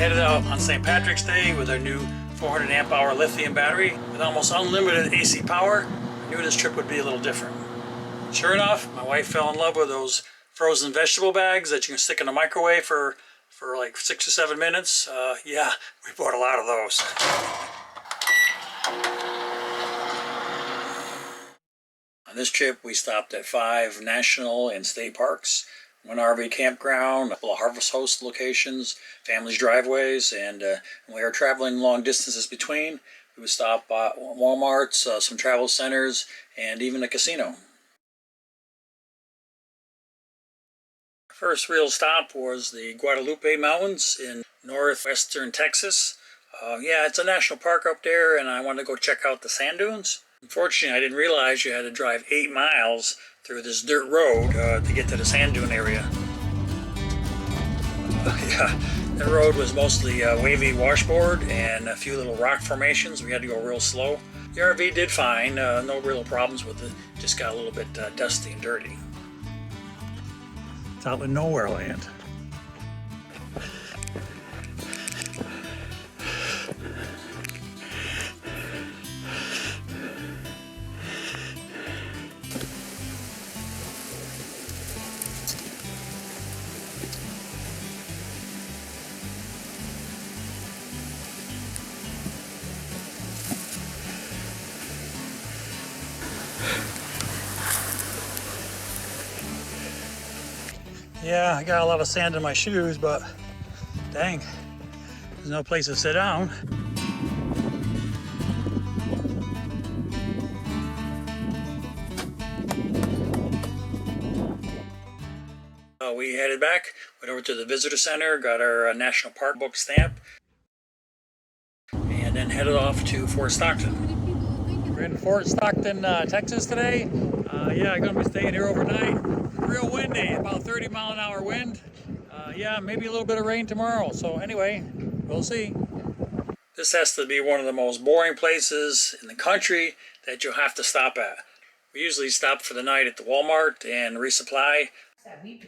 headed out on St. Patrick's Day with our new 400 amp hour lithium battery with almost unlimited AC power. I knew this trip would be a little different. Sure enough, my wife fell in love with those frozen vegetable bags that you can stick in the microwave for like 6 or 7 minutes. Yeah, we bought a lot of those. On this trip, we stopped at 5 national and state parks, 1 RV campground, a couple of Harvest Host locations, families' driveways, and when we were traveling long distances between, we would stop at Walmarts, some travel centers, and even a casino. First real stop was the Guadalupe Mountains in northwestern Texas. Yeah, it's a national park up there, and I wanted to go check out the sand dunes. Unfortunately, I didn't realize you had to drive 8 miles through this dirt road to get to the sand dune area. Yeah, the road was mostly wavy washboard and a few little rock formations. We had to go real slow. The RV did fine, no real problems with it, just got a little bit dusty and dirty. It's out in nowhere land. Yeah, I got a lot of sand in my shoes, but dang, there's no place to sit down. We headed back, went over to the visitor center, got our National Park book stamp, and then headed off to Fort Stockton. We're in Fort Stockton, Texas today. Yeah, I'm gonna be staying here overnight. Real windy, about 30-mile-an-hour wind. Yeah, maybe a little bit of rain tomorrow. So anyway, we'll see. This has to be one of the most boring places in the country that you'll have to stop at. We usually stop for the night at the Walmart and resupply.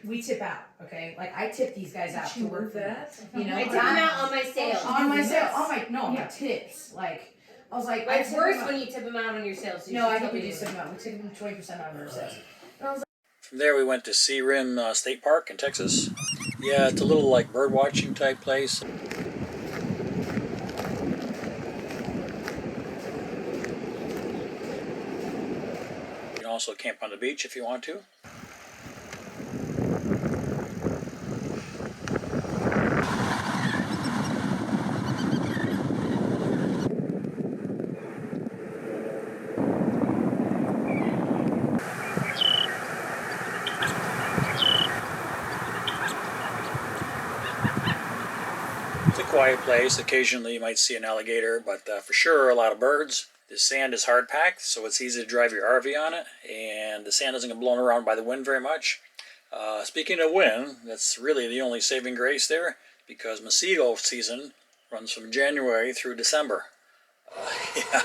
We tip out, okay? Like I tip these guys out to work for that. You know, I tip them out on my sales. On my sales, my tips. Like I was like, it's worse when you tip them out on your sales. No, I think we do tip them out. We tip them 20% out of our sales. From there, we went to Sea Rim State Park in Texas. Yeah, it's a little like bird watching type place. You can also camp on the beach if you want to. Quiet place. Occasionally you might see an alligator, but for sure a lot of birds. The sand is hard packed, so it's easy to drive your RV on it, and the sand doesn't get blown around by the wind very much. Speaking of wind, that's really the only saving grace there, because mosquito season runs from January through December. Yeah,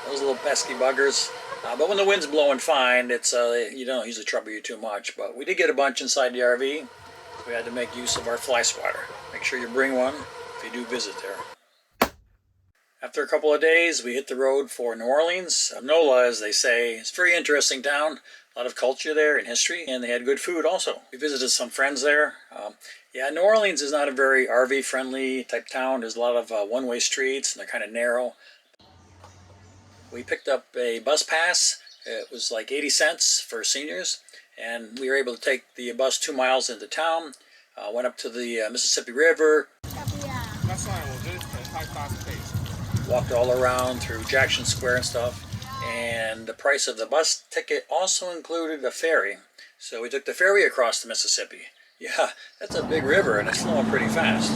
those little pesky buggers. But when the wind's blowing fine, it's you don't usually trouble you too much. But we did get a bunch inside the RV, so we had to make use of our fly swatter. Make sure you bring one if you do visit there. After a couple of days, we hit the road for New Orleans. NOLA, as they say. It's a very interesting town. A lot of culture there and history, and they had good food also. We visited some friends there. Yeah, New Orleans is not a very RV-friendly type town. There's a lot of one-way streets, and they're kind of narrow. We picked up a bus pass. It was like 80 cents for seniors, and we were able to take the bus 2 miles into town. Went up to the Mississippi River. Walked all around through Jackson Square and stuff. And the price of the bus ticket also included a ferry. So we took the ferry across the Mississippi. Yeah, that's a big river and it's flowing pretty fast.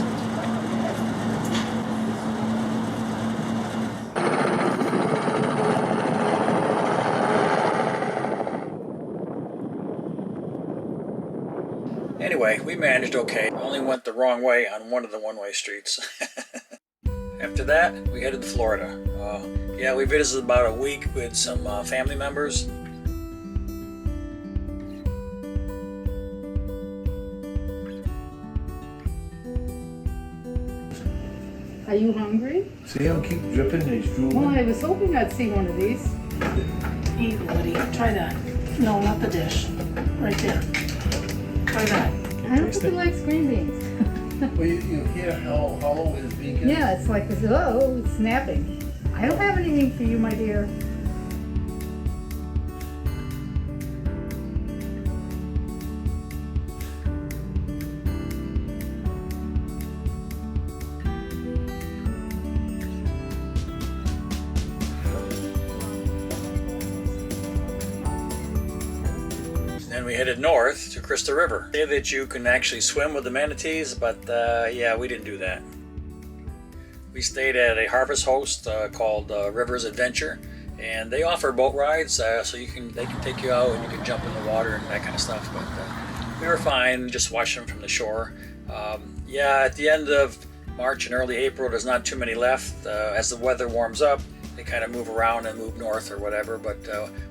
Anyway, we managed okay. We only went the wrong way on one of the one-way streets. After that, we headed to Florida. Yeah, we visited about a week with some family members. Are you hungry? See him keep dripping and he's drooling? Well, I was hoping I'd see one of these. Hey, Woody, try that. No, not the dish. Right there. Try that. I don't think he likes green beans. Well, you hear how hollow his beak is? Yeah, it's like this, oh, it's snapping. I don't have anything for you, my dear. Then we headed north to Crystal River. They say that you can actually swim with the manatees, but yeah, we didn't do that. We stayed at a harvest host called Rivers Adventure, and they offer boat rides, so they can take you out and you can jump in the water and that kind of stuff. But we were fine, just watching them from the shore. Yeah, at the end of March and early April, there's not too many left. As the weather warms up, they kind of move around and move north or whatever. But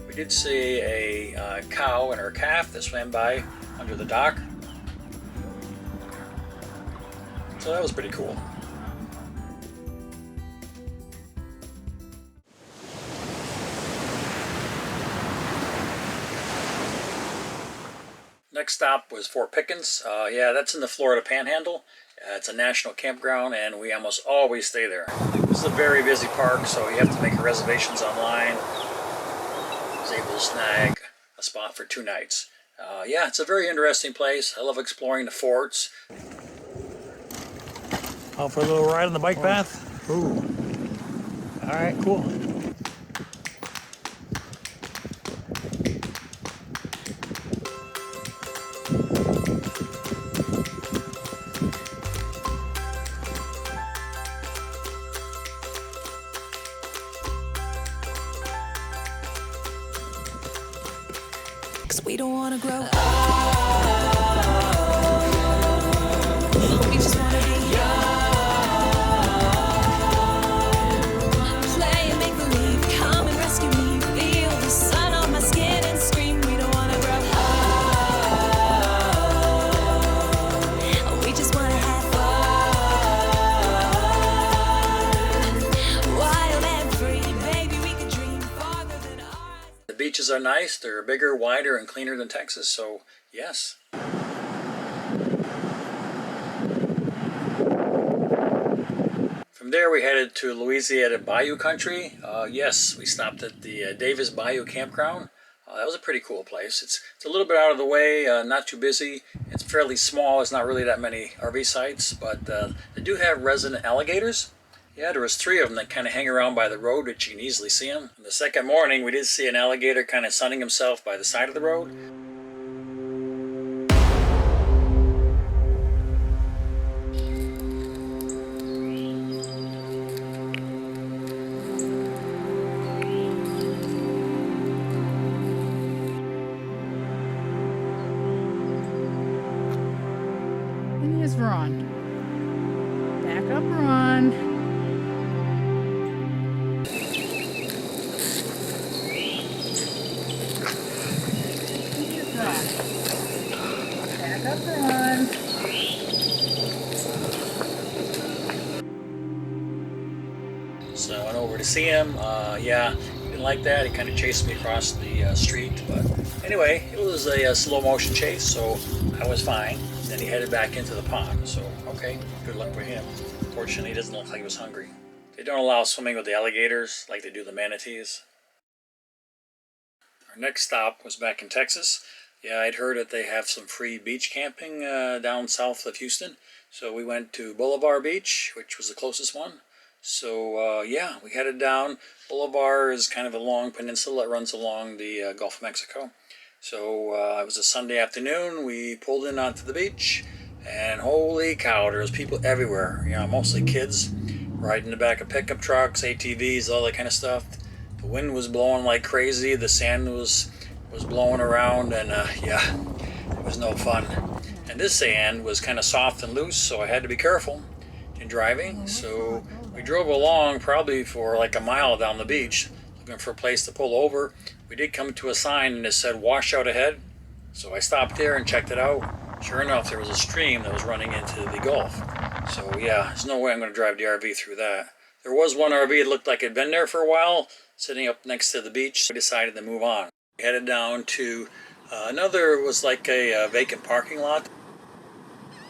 we did see a cow and her calf that swam by under the dock, so that was pretty cool. Next stop was Fort Pickens. Yeah, that's in the Florida Panhandle. It's a national campground, and we almost always stay there. This is a very busy park, so you have to make your reservations online. I was able to snag a spot for 2 nights. Yeah, it's a very interesting place. I love exploring the forts. Out for a little ride on the bike path? Ooh. All right, cool. 'Cause we don't wanna grow old. We just wanna be young. Play and make believe. Come and rescue me. Feel the sun on my skin and scream. We don't wanna grow old. We just wanna have fun. Wild and free, baby, we can dream farther than our eyes. The beaches are nice. They're bigger, wider, and cleaner than Texas, so yes. From there we headed to Louisiana Bayou country. Yes, we stopped at the Davis Bayou Campground. That was a pretty cool place. It's a little bit out of the way, not too busy. It's fairly small. It's not really that many RV sites, but they do have resident alligators. Yeah, there was 3 of them that kind of hang around by the road, which you can easily see them. The second morning, we did see an alligator kind of sunning himself by the side of the road. And here's Ron. Back up, Ron. Here's Ron. Back up, Ron. So I went over to see him. Yeah, he didn't like that. He kind of chased me across the street. But anyway, it was a slow motion chase, so I was fine. Then he headed back into the pond. So, okay, good luck for him. Fortunately, he doesn't look like he was hungry. They don't allow swimming with the alligators like they do the manatees. Our next stop was back in Texas. Yeah, I'd heard that they have some free beach camping down south of Houston. So we went to Boulevard Beach, which was the closest one. So yeah, we headed down. Boulevard is kind of a long peninsula that runs along the Gulf of Mexico. So it was a Sunday afternoon. We pulled in onto the beach, and holy cow, there was people everywhere. You know, mostly kids riding in the back of pickup trucks, ATVs, all that kind of stuff. The wind was blowing like crazy. The sand was blowing around, and yeah, it was no fun. And this sand was kind of soft and loose, so I had to be careful in driving. So we drove along probably for like a mile down the beach, looking for a place to pull over. We did come to a sign and it said wash out ahead. So I stopped there and checked it out. Sure enough, there was a stream that was running into the Gulf. So yeah, there's no way I'm going to drive the RV through that. There was one RV that looked like it had been there for a while, sitting up next to the beach. So we decided to move on. We headed down to another, was like a vacant parking lot.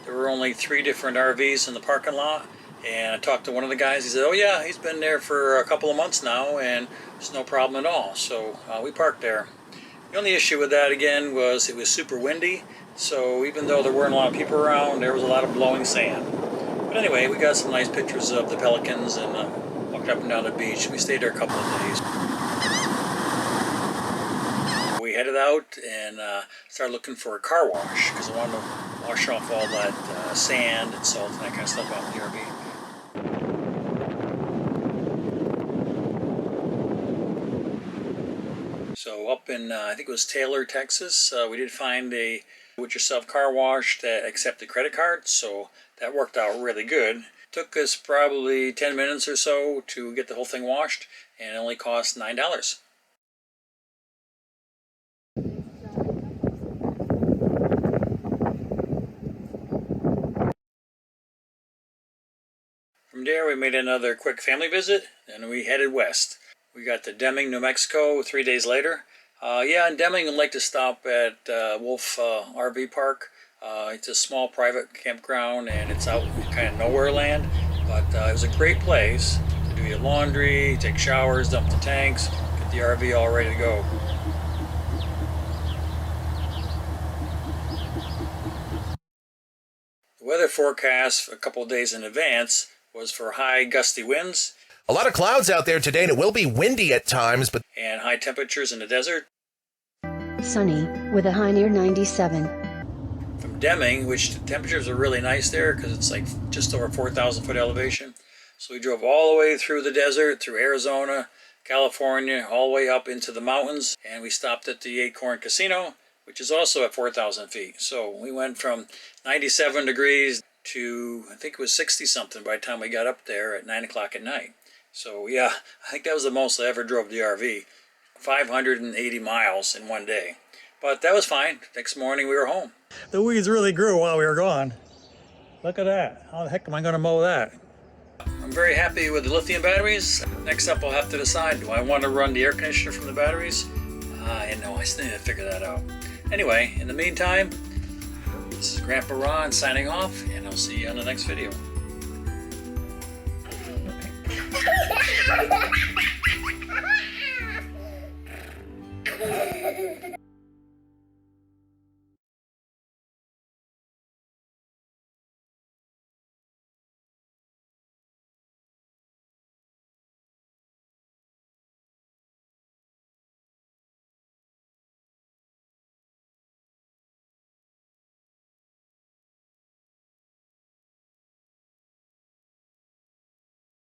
There were only 3 different RVs in the parking lot. And I talked to one of the guys. He said, oh yeah, he's been there for a couple of months now and there's no problem at all. So we parked there. The only issue with that again was it was super windy. So even though there weren't a lot of people around, there was a lot of blowing sand. But anyway, we got some nice pictures of the pelicans and walked up and down the beach. We stayed there a couple of days. We headed out and started looking for a car wash because I wanted to wash off all that sand and salt and that kind of stuff out in the RV. So up in, I think it was Taylor, Texas, we did find a do-it-yourself car wash that accepted credit cards, so that worked out really good. Took us probably 10 minutes or so to get the whole thing washed, and it only cost $9. From there, we made another quick family visit, and we headed west. We got to Deming, New Mexico 3 days later. Yeah, in Deming, I'd like to stop at Wolf RV Park. It's a small private campground, and it's out in kind of nowhere land. But it was a great place to do your laundry, take showers, dump the tanks, get the RV all ready to go. The weather forecast a couple of days in advance was for high gusty winds. A lot of clouds out there today, and it will be windy at times, but and high temperatures in the desert. Sunny, with a high near 97. From Deming, which the temperatures are really nice there because it's like just over 4,000 foot elevation. So we drove all the way through the desert, through Arizona, California, all the way up into the mountains, and we stopped at the Acorn Casino, which is also at 4,000 feet. So we went from 97 degrees to, I think it was 60 something by the time we got up there at 9 o'clock at night. So yeah, I think that was the most I ever drove the RV. 580 miles in one day. But that was fine. Next morning we were home. The weeds really grew while we were gone. Look at that. How the heck am I going to mow that? I'm very happy with the lithium batteries. Next up I'll have to decide, do I want to run the air conditioner from the batteries? I still need to figure that out. Anyway, in the meantime, this is Grandpa Ron signing off, and I'll see you on the next video.